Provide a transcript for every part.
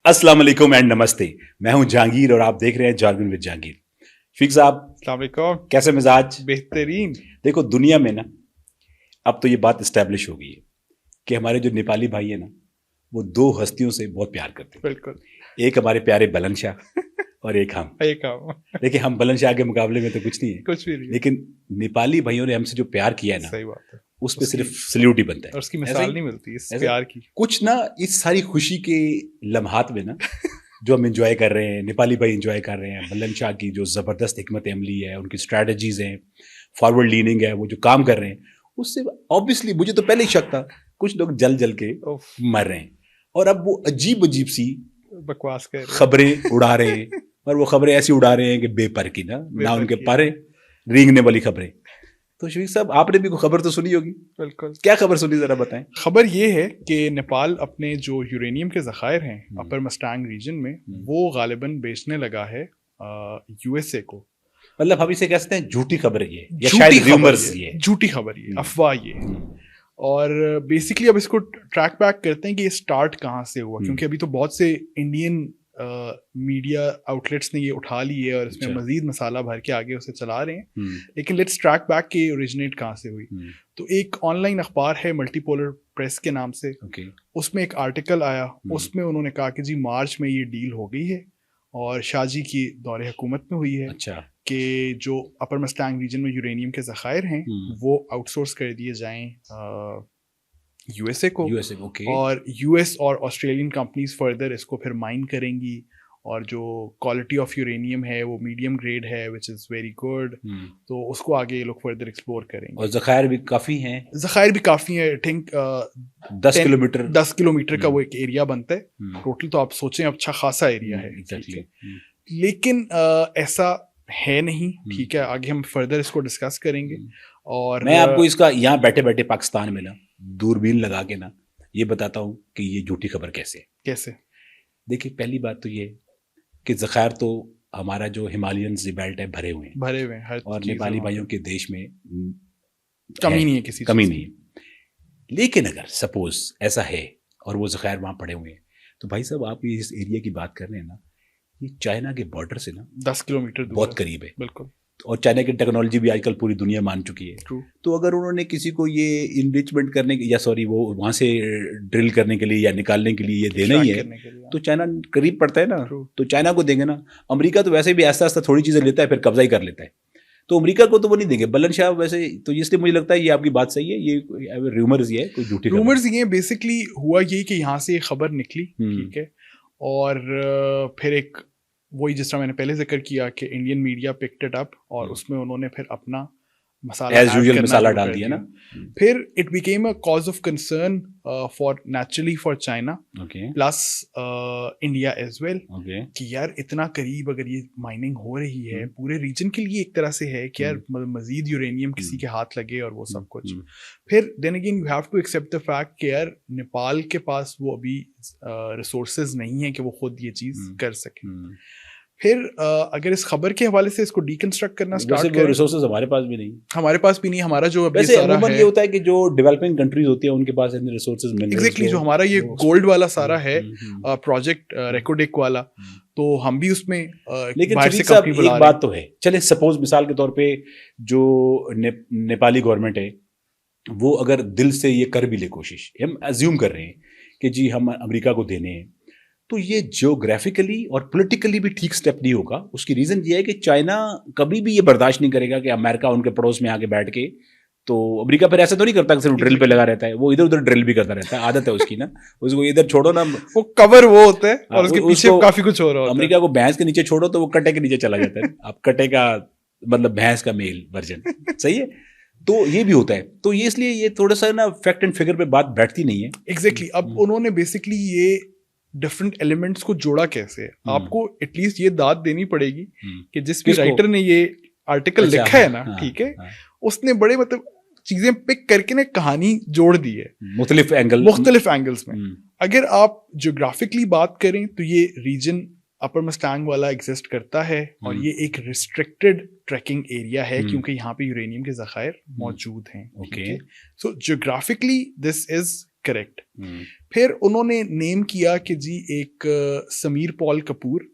अस्सलाम वालेकुम एंड नमस्ते। मैं हूं जहांगीर और आप देख रहे हैं जार्गन विद जहांगीर। शफीक साहब, अस्सलाम वालेकुम। कैसे मिजाज? बेहतरीन। देखो, दुनिया में ना अब तो ये बात इस्टेब्लिश हो गई है कि हमारे जो नेपाली भाई है ना, वो दो हस्तियों से बहुत प्यार करते बिल्कुल। हैं। एक हमारे प्यारे बुलंद शाह और एक हम। ये काम देखिए, हम बुलंद शाह के मुकाबले में तो कुछ नहीं है, कुछ भी नहीं है। लेकिन नेपाली भाइयों ने हमसे जो प्यार किया है ना, सही बात है। उस पर उसकी सिर्फ सल्यूट ही बनता और उसकी है। ऐसा मिसाल ही नहीं मिलती इस ऐसा प्यार की। कुछ ना, इस सारी खुशी के लम्हात में ना जो हम इंजॉय कर रहे हैं, नेपाली भाई इंजॉय कर रहे हैं, बुलंद शाह की जो ज़बरदस्त हिकमत अमली है, उनकी स्ट्रैटेजीज हैं, फॉरवर्ड लीनिंग है, वो जो काम कर रहे हैं, उससे ऑब्वियसली मुझे तो पहले ही शक था कुछ लोग जल जल के उफ, मर रहे हैं। और अब वो अजीब अजीब सी बकवास कर रहे खबरें उड़ा रहे हैं, और वो खबरें ऐसी उड़ा रहे हैं कि बेपर की ना बेपर उनके की, पर रेंगने वाली खबरें। तो शफीक साहब, आपने भी कोई खबर तो सुनी होगी, बिल्कुल। क्या खबर सुनी, जरा बताएं। खबर ये है कि नेपाल अपने जो यूरेनियम के ज़खायर हैं अपर मस्टांग रीजन में, वो गालिबन बेचने लगा है यूएसए को। मतलब हम इसे कह सकते हैं झूठी खबर है ये, या झूठी शायद खबर र्यूमर्स ये, ये। झूठी खबर ये, अफवाह ये। और बेसिकली अब इसको ट्रैक बैक करते हैं कि ये स्टार्ट कहाँ से हुआ, क्योंकि अभी तो बहुत से इंडियन मीडिया आउटलेट्स ने ये उठा ली है और इसमें अच्छा। मजीद मसाला भर के आगे उसे चला रहे हैं। लेकिन लेट्स ट्रैक बैक कि ओरिजिनेट कहाँ से हुई। तो एक ऑनलाइन अखबार है मल्टीपोलर प्रेस के नाम से, उसमें एक आर्टिकल आया, उसमें उन्होंने कहा कि जी मार्च में ये डील हो गई है और शाहजी की दौरे हुकूमत में हुई है। अच्छा। कि जो अपर मस्टांग रीजन में यूरेनियम के ज़खायर हैं वो आउटसोर्स कर दिए जाएं यूएसए को। और यूएस और ऑस्ट्रेलियन कंपनीज फर्दर इसको फिर माइन करेंगी, और जो क्वालिटी ऑफ यूरेनियम है वो मीडियम ग्रेड है विच इज़ वेरी गुड। तो उसको आगे ये लोग फर्दर एक्सप्लोर करेंगे। और ज़खायर भी काफ़ी हैं, ज़खायर भी काफ़ी है। आई थिंक 10 किलोमीटर का वो एक एरिया बनता है टोटल। तो आप सोचें अच्छा खासा एरिया है। एग्जैक्टली। लेकिन ऐसा है नहीं, ठीक है, आगे हम फर्दर इसको डिस्कस करेंगे। और मैं आपको इसका यहाँ बैठे बैठे पाकिस्तान में ना दूरबीन लगा के ना ये बताता हूँ कि ये झूठी खबर कैसे है। कैसे? देखिए, पहली बात तो ये कि ज़खायर तो हमारा जो हिमालयन बेल्ट है भरे हुए हैं हर और नेपाली भाइयों के देश में कमी नहीं है, किसी कमी नहीं है। लेकिन अगर सपोज ऐसा है और वो ज़खायर वहाँ पड़े हुए हैं, तो भाई साहब आप इस एरिया की बात कर रहे हैं ना, ये चाइना के बॉर्डर से ना 10 किलोमीटर बहुत करीब है। बिल्कुल। और चाइना की टेक्नोलॉजी भी आजकल पूरी दुनिया मान चुकी है। True. तो अगर उन्होंने किसी को ये इनरिचमेंट करने या सॉरी वो वहाँ से ड्रिल करने के लिए या निकालने के लिए ये देना ही है, तो चाइना करीब पड़ता है ना। True. तो चाइना को देंगे ना। अमेरिका तो वैसे भी आस्ता आस्ता थोड़ी चीज़ें लेता है फिर कब्जा ही कर लेता है, तो अमेरिका को तो वो नहीं देंगे। बुलंद शाह वैसे तो, इसलिए मुझे लगता है ये आपकी बात सही है, ये रूमर्स ये है, कोई झूठी रूमर्स ये बेसिकली हुआ यही कि यहाँ से खबर निकली, ठीक है, और फिर एक वही जिस तरह मैंने पहले जिक्र किया कि Indian media picked it up और उसमें उन्होंने फिर अपना मसाला डाल दिया ना। फिर it became a cause of concern for naturally for China plus India as well, कि यार इतना करीब अगर ये माइनिंग हो रही है पूरे रीजन के लिए एक तरह से है कि यार मजीद यूरेनियम किसी के हाथ लगे और वो सब कुछ। फिर then again you have to accept the fact कि यार नेपाल के पास वो अभी रिसोर्सेज नहीं है कि वो खुद ये चीज़ कर सके। फिर अगर इस खबर के हवाले से इसको डिकंस्ट्रक्ट करना स्टार्ट करें, रिसोर्सेज हमारे पास भी नहीं, हमारा जो वैसे अमूमन ये होता है कि जो डेवलपिंग कंट्रीज होती है उनके पास इतने रिसोर्सेज मिल, एग्जैक्टली जो हमारा ये गोल्ड वाला सारा है प्रोजेक्ट रेकोडेक वाला, तो हम भी उसमें लेकिन एक बात तो है, चले सपोज मिसाल के तौर पे जो नेपाली गवर्नमेंट है वो अगर दिल से ये कर भी ले कोशिश, हम अज्यूम कर रहे हैं कि जी हम अमेरिका को देने हैं, तो ये जियोग्राफिकली और पॉलिटिकली भी ठीक स्टेप नहीं होगा। उसकी रीजन ये है कि चाइना कभी भी ये बर्दाश्त नहीं करेगा कि अमेरिका उनके पड़ोस में आके बैठ के, तो अमेरिका फिर ऐसा तो नहीं करता कि सिर्फ ड्रिल पे लगा रहता है, वो इधर उधर ड्रिल भी करता रहता है, आदत है उसकी ना। उसको इधर छोड़ो ना, वो कवर वो होता है और उसके पीछे काफी कुछ हो रहा होता है। अमेरिका को भैंस के नीचे छोड़ो तो वो कटे के नीचे चला जाता है। अब कटे का मतलब भैंस का मेल वर्जन, सही है। तो ये भी होता है, तो ये इसलिए ये थोड़ा सा ना फैक्ट एंड फिगर पे बात बैठती नहीं है। एग्जैक्टली। अब उन्होंने बेसिकली ये डिफरेंट एलिमेंट्स को जोड़ा कैसे, आपको एटलीस्ट ये दाद देनी पड़ेगी कि जिस भी राइटर ने ये आर्टिकल लिखा है ना, ठीक है, उसने बड़े मतलब चीजें पिक करके ना कहानी जोड़ दी है मुख्तलिफ एंगल्स में। अगर आप जियोग्राफिकली बात करें तो ये रीजन अपर मस्टांग वाला एग्जिस्ट करता है और ये एक रिस्ट्रिक्टेड ट्रैकिंग एरिया है क्योंकि यहाँ पे यूरेनियम के ज़खायर मौजूद हैं। Okay, so geographically this is correct. फिर उन्होंने नेम किया कि जी एक Sameer Paul Kapoor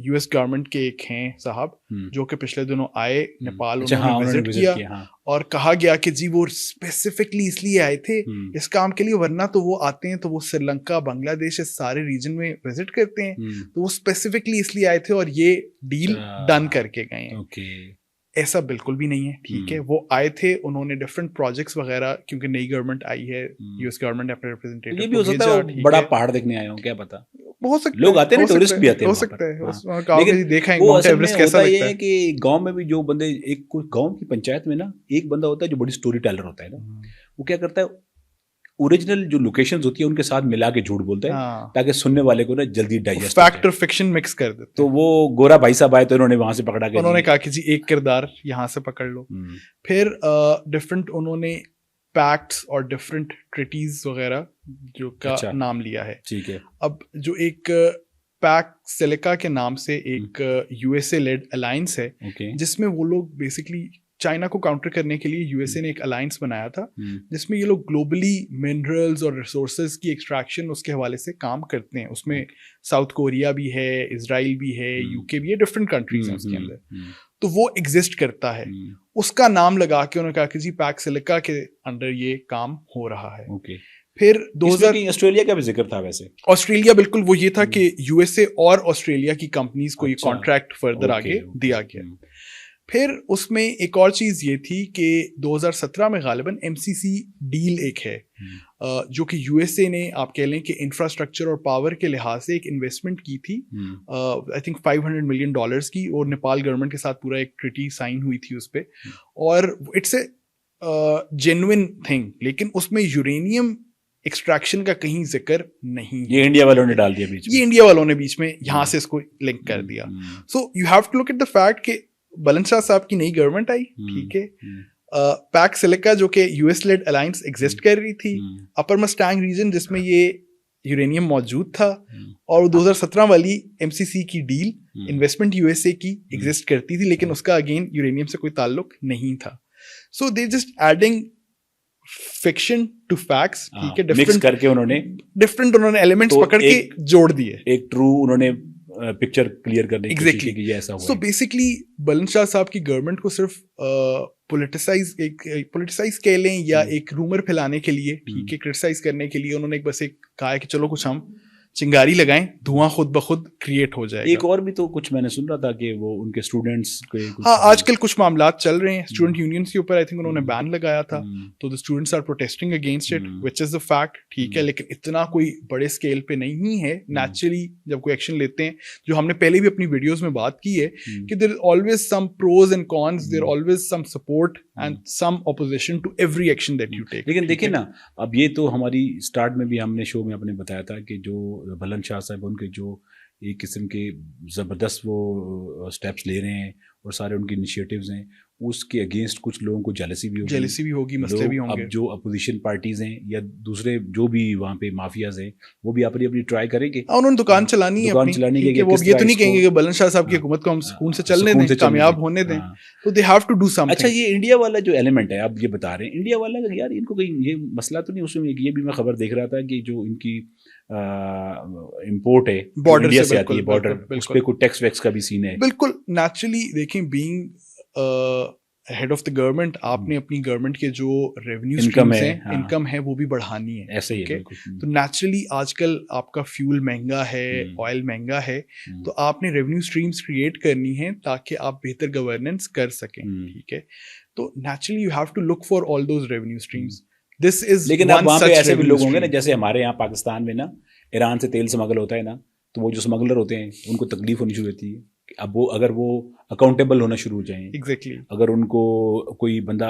US government के एक हैं साहब जो कि पिछले दिनों आए नेपाल, उन्होंने विजिट किया और कहा गया कि जी वो स्पेसिफिकली इसलिए आए थे इस काम के लिए, वरना तो वो आते हैं तो वो श्रीलंका, बांग्लादेश, इस सारे रीजन में विजिट करते हैं, तो वो स्पेसिफिकली इसलिए आए थे और ये डील डन करके गए हैं। ऐसा बिल्कुल भी नहीं है, ठीक है। वो आए थे, उन्होंने डिफरेंट प्रोजेक्ट्स वगैरह, क्योंकि नई गवर्नमेंट आई है, यूएस गवर्नमेंट ने अपने रिप्रेजेंटेटिव ये भी हो सकता है बड़ा पहाड़ देखने आए हो, क्या पता, हो सकता लोग आते हैं, टूरिस्ट भी आते हैं, हो सकता है। गांव में देखा है माउंट एवरेस्ट कैसा लगता है कि गांव में भी जो बंदे, एक कोई गांव की पंचायत में ना एक बंदा होता है जो बड़ी स्टोरी टेलर होता है ना, वो क्या करता है, ओरिजिनल जो लोकेशंस होती है उनके साथ मिला के झूठ बोलते हैं ताकि सुनने वाले को ना जल्दी डाइजेस्ट, फैक्ट और फिक्शन मिक्स कर देते। तो वो गोरा भाई साहब आए तो उन्होंने वहां से पकड़ा के, उन्होंने कहा कि जी एक किरदार यहाँ से पकड़ लो। फिर डिफरेंट उन्होंने पैक्ट्स और डिफरेंट ट्रीटीज वगैरह जो का नाम लिया है, ठीक है। अब जो एक पैक सिलिका के नाम से एक यूएसए लेड अलायंस है, जिसमें वो लोग बेसिकली चाइना को काउंटर करने के लिए यूएसए ने एक अलायंस बनाया था, जिसमें ये लोग ग्लोबली मिनरल्स और रिसोर्सेज की एक्सट्रैक्शन उसके हवाले से काम करते हैं। उसमें साउथ कोरिया भी है, इजराइल भी है, यूके भी है, डिफरेंट कंट्रीज हैं उसके अंदर, तो वो एग्जिस्ट करता है। उसका नाम लगा के उन्होंने कहा कि जी पैक सिलिका के अंडर ये काम हो रहा है। फिर 2000 ऑस्ट्रेलिया का भी जिक्र था वैसे। ऑस्ट्रेलिया बिल्कुल वो ये था कि यूएसए और ऑस्ट्रेलिया की कंपनीज को ये कॉन्ट्रैक्ट फर्दर आगे दिया गया। फिर उसमें एक और चीज ये थी कि 2017 में गालिबन एमसीसी डील एक है जो कि यूएसए ने, आप कह लें कि इंफ्रास्ट्रक्चर और पावर के लिहाज से एक इन्वेस्टमेंट की थी, आई थिंक $500 मिलियन की, और नेपाल गवर्नमेंट के साथ पूरा एक ट्रीटी साइन हुई थी उस पर, और इट्स ए जेन्युइन थिंग। लेकिन उसमें यूरेनियम एक्सट्रैक्शन का कहीं जिक्र नहीं, ये इंडिया वालों ने डाल दिया बीच में, ये इंडिया वालों ने बीच में यहाँ से इसको लिंक कर दिया। So you have to look at the fact कि बुलंद शाह साहब की नई गवर्नमेंट आई, ठीक है, पैक सिलिका जो कि यूएस लेड अलायंस एग्जिस्ट कर रही थी, अपर मस्टैंग रीजन जिसमें ये यूरेनियम मौजूद था, और 2017 वाली एमसीसी की डील इन्वेस्टमेंट यूएसए की एग्जिस्ट करती थी, लेकिन उसका अगेन यूरेनियम से कोई ताल्लुक नहीं था। So they just adding fiction to facts, ठीक है, डिफरेंट करके उन्होंने एलिमेंट्स पकड़ के जोड़ दिए, एक ट्रू उन्होंने पिक्चर क्लियर करने की कोशिश की कि ये ऐसा हुआ। सो बेसिकली बुलंद शाह साहब की गवर्नमेंट को सिर्फ पॉलिटिसाइज कह लें या एक रूमर फैलाने के लिए, ठीक है, क्रिटिसाइज करने के लिए उन्होंने बस एक कहा है कि चलो कुछ हम चिंगारी लगाएं, धुआं खुद ब खुद क्रिएट हो जाएगा। एक और भी तो कुछ मैंने सुन रहा था कि वो उनके स्टूडेंट्स के कुछ, हाँ, आजकल कुछ मामलात चल रहे हैं स्टूडेंट यूनियंस के ऊपर, आई थिंक उन्होंने बैन लगाया था, तो the students are protesting against it, which is the fact, ठीक है, लेकिन इतना कोई बड़े स्केल पे नहीं है। नेचुरली जब कोई एक्शन लेते हैं, जो हमने पहले भी अपनी वीडियोस में बात की है कि there is always some pros and cons, there always some support and some opposition to every action that you take. लेकिन देखिए ना, अब ये तो हमारी स्टार्ट में भी हमने शो में अपने बताया था कि जो बुलंद शाह साहब उनके जो एक किस्म के ज़बरदस्त वो स्टेप्स ले रहे हैं और सारे उनके इनिशिएटिव्स हैं, उसके अगेंस्ट कुछ लोगों को जेलसी भी होगी, मसले भी होंगे। अब जो अपोजिशन पार्टीज हैं या दूसरे जो भी वहाँ पे माफियाज हैं, वो भी अपनी अपनी ट्राई करेंगे। उन्होंने दुकान चलानी है, वो ये तो नहीं कहेंगे कि बुलंद शाह साहब की हुकूमत को हम सुकून से चलने दें, कामयाब होने दें, तो they have to do something. अच्छा, ये इंडिया वाला जो एलिमेंट है, आप ये बता रहे हैं इंडिया वाला, यार इनको कहीं ये मसला तो नहीं, उसमें ये भी मैं खबर देख रहा था कि जो इनकी इंपोर्ट है इंडिया से आती है, बॉर्डर उस पे कोई टैक्स वैक्स का भी सीन है। बिल्कुल नेचुरली देखें, being head of the government, आपने अपनी गवर्नमेंट के जो रेवेन्यू स्ट्रीम्स हैं, इनकम है, वो भी बढ़ानी है, ऐसे ही है। तो नेचुरली आजकल आपका फ्यूल महंगा है, ऑयल महंगा है, तो आपने रेवेन्यू स्ट्रीम्स क्रिएट करनी है ताकि आप बेहतर गवर्नेंस कर सकें, ठीक है। तो naturally you have to look for all those revenue streams. This is, लेकिन अब वहाँ पे ऐसे भी लोग होंगे ना, जैसे हमारे यहाँ पाकिस्तान में ना ईरान से तेल स्मगल होता है ना, तो वो जो स्मगलर होते हैं उनको तकलीफ होनी शुरू होती है। अब वो अगर वो अकाउंटेबल होना शुरू हो जाएं, एग्जैक्टली, अगर उनको कोई बंदा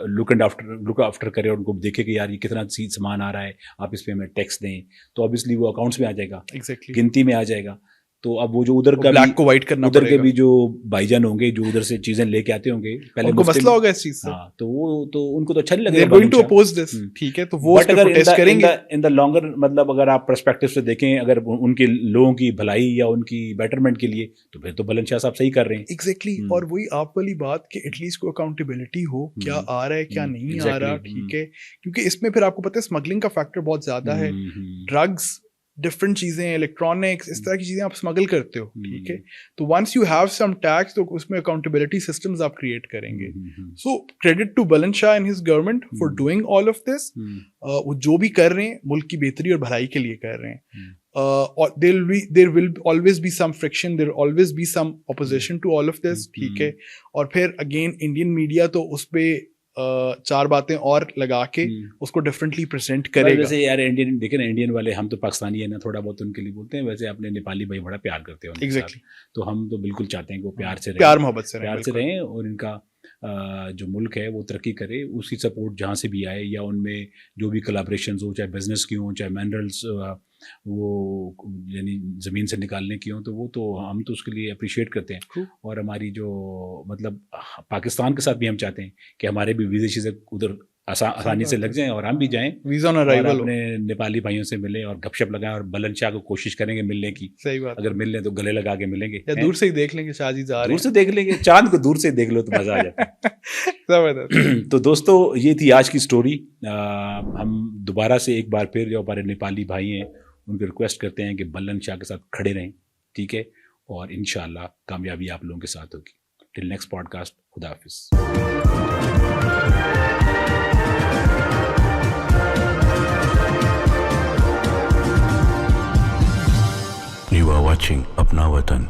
लुक आफ्टर करे और उनको देखे कि यार ये कितना सामान आ रहा है, आप इस पे हमें टैक्स दें, तो ऑब्वियसली वो अकाउंट्स में आ जाएगा, एग्जैक्टली, गिनती में आ जाएगा। तो अब वो जो उधर का ब्लैक को व्हाइट करना उधर के पड़ेगा। भी जो भाईजान होंगे जो उधर से चीजें लेके आते होंगे, पहले उनको मसला होगा इस चीज से। हाँ, तो वो तो उनको तो अच्छा नहीं They लगेगा are going to Balan Shah. oppose this, ठीक है, तो वो उस पे प्रोटेस्ट करेंगे। इन द लॉन्गर, मतलब अगर आप पर्सपेक्टिव से देखें, अगर उनके लोगों की भलाई या उनकी बेटरमेंट के लिए, तो फिर तो बालन शाह साहब सही कर रहे हैं। एग्जैक्टली, और वही आप वाली बात कि एटलीस्ट को अकाउंटेबिलिटी हो, क्या आ रहा है क्या नहीं आ रहा, ठीक है, क्योंकि इसमें फिर आपको पता है स्मगलिंग का फैक्टर बहुत ज्यादा है। ड्रग्स, डिफरेंट चीजें, इलेक्ट्रॉनिक्स, इस तरह की चीजें आप स्मगल करते हो, ठीक है, तो once you have some tax, तो उसमें अकाउंटेबिलिटी सिस्टम्स आप क्रिएट करेंगे। So credit to Balen Shah and his government for doing all of this. वो जो भी कर रहे हैं मुल्क की बेहतरी और भलाई के लिए कर रहे हैं। और there will always be some friction, there will always be some opposition to all of this, ठीक है, और फिर अगेन इंडियन मीडिया तो उस पे चार बातें और लगा के उसको डिफरेंटली प्रेजेंट करेगा। वैसे यार इंडियन, देखे ना, इंडियन वाले, हम तो पाकिस्तानी है ना, थोड़ा बहुत उनके लिए बोलते हैं, वैसे अपने नेपाली भाई बड़ा प्यार करते हैं एग्जैक्टली, तो हम तो बिल्कुल चाहते हैं कि वो प्यार से रहें, प्यार मोहब्बत से रहें, और इनका जो मुल्क है वो तरक्की करे, उसकी सपोर्ट जहाँ से भी आए, या उनमें जो भी कोलैबोरेशंस हो, चाहे बिजनेस की हो, चाहे मिनरल्स वो यानी ज़मीन से निकालने की हो, तो वो तो हम तो उसके लिए अप्रिशिएट करते हैं। और हमारी जो मतलब पाकिस्तान के साथ भी हम चाहते हैं कि हमारे भी वीज़े चीज़ें उधर आसानी से लग जाएं और हम भी जाएं, वीज़ा ऑन अराइवल, अपने नेपाली भाइयों से मिलें और गपशप लगाएं, और बालन शाह को कोशिश करेंगे मिलने की। सही बात, अगर मिल लें तो गले लगा के मिलेंगे, या दूर से ही देख लेंगे शाहजी जा रहे हैं, दूर से देख लेंगे, चांद को दूर से देख लो तो मजा आ जाता है। तो दोस्तों, ये थी आज की स्टोरी। हम दोबारा से एक बार फिर जो हमारे नेपाली भाई हैं उनको रिक्वेस्ट करते हैं कि बालन शाह के साथ खड़े रहें, ठीक है, और इंशाल्लाह कामयाबी आप लोगों के साथ होगी। टिल नेक्स्ट पॉडकास्ट, खुदा हाफिज़। You are watching Apna Watan.